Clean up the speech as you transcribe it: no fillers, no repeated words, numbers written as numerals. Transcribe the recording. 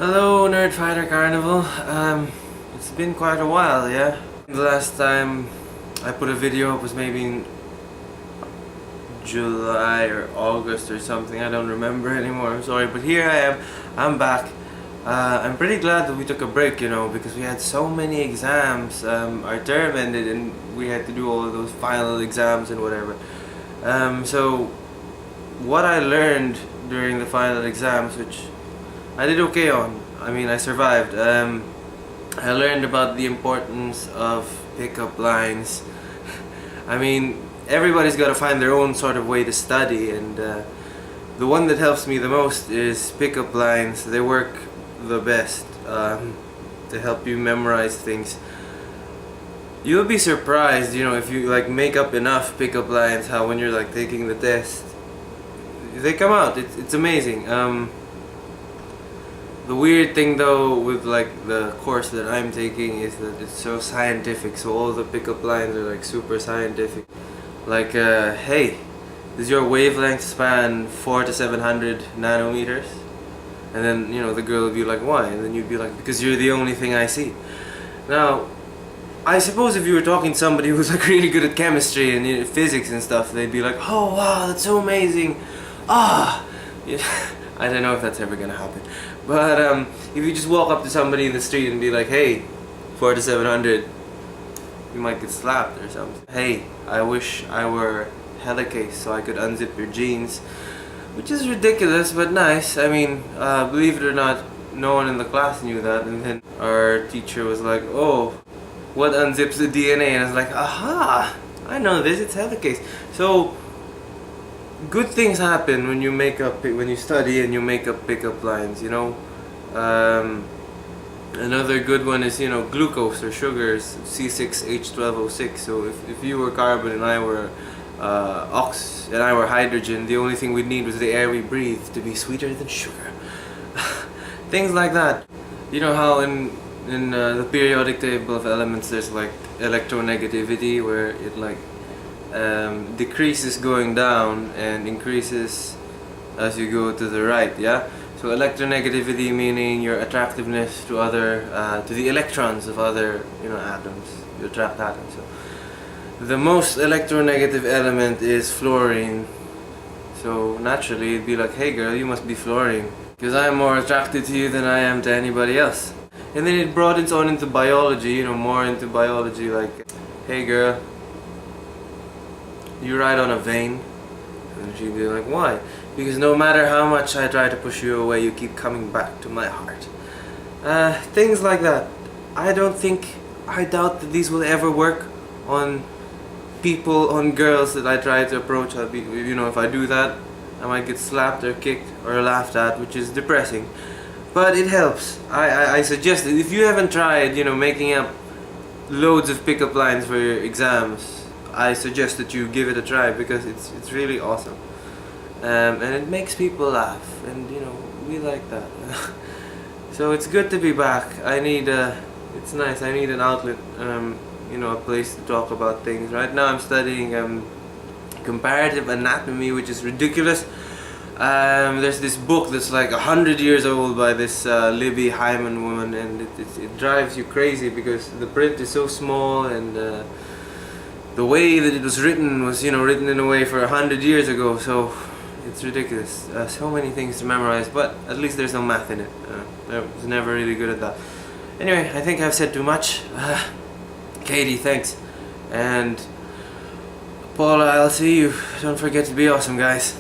Hello, Nerd Fighter Carnival. It's been quite a while, yeah? The last time I put a video up was maybe in July or August or something. I don't remember anymore, I'm sorry. But here I am, I'm back. I'm pretty glad that we took a break, because we had so many exams. Our term ended and we had to do all of those final exams and whatever. So what I learned during the final exams, which I did okay on. I mean, I survived. I learned about the importance of pickup lines. I mean, everybody's got to find their own sort of way to study, and the one that helps me the most is pickup lines. They work the best to help you memorize things. You'll be surprised, if you make up enough pickup lines, how when you're taking the test, they come out. It's amazing. The weird thing though with the course that I'm taking is that it's so scientific, so all the pickup lines are super scientific. Hey, does your wavelength span 400 to 700 nanometers? And then, the girl would be like, why? And then you'd be like, because you're the only thing I see. Now, I suppose if you were talking to somebody who's really good at chemistry and physics and stuff, they'd be like, oh wow, that's so amazing. Ah! I don't know if that's ever gonna happen. But if you just walk up to somebody in the street and be like, hey, 400 to 700, you might get slapped or something. Hey, I wish I were helicase so I could unzip your jeans. Which is ridiculous, but nice. I mean, believe it or not, no one in the class knew that. And then our teacher was like, oh, what unzips the DNA? And I was like, aha, I know this, it's helicase. So, good things happen when you study and you make up pickup lines, Another good one is, glucose or sugars, C6H12O6. So if you were carbon and I were and I were hydrogen, the only thing we'd need was the air we breathe to be sweeter than sugar. Things like that. You know how in the periodic table of elements there's electronegativity, where it decreases going down and increases as you go to the right, yeah? So electronegativity meaning your attractiveness to to the electrons of other, atoms. You attract atoms. So the most electronegative element is fluorine. So naturally it'd be like, hey girl, you must be fluorine, because I'm more attracted to you than I am to anybody else. And then it broadens on into biology, more into biology, hey girl, you ride on a vein. And she'd be like, why? Because no matter how much I try to push you away, you keep coming back to my heart. Things like that. I doubt that these will ever work on girls that I try to approach. If I do that, I might get slapped or kicked or laughed at, which is depressing. But it helps. I suggest it. If you haven't tried, making up loads of pickup lines for your exams, I suggest that you give it a try, because it's really awesome. And it makes people laugh, and we like that. So it's good to be back. It's nice, I need an outlet, a place to talk about things. Right now I'm studying comparative anatomy, which is ridiculous. There's this book that's 100 years old by this Libby Hyman woman, and it drives you crazy because the print is so small, and the way that it was written was written in a way for 100 years ago, so it's ridiculous. So many things to memorize, but at least there's no math in it. I was never really good at that. Anyway, I think I've said too much. Katie, thanks. And Paula, I'll see you. Don't forget to be awesome, guys.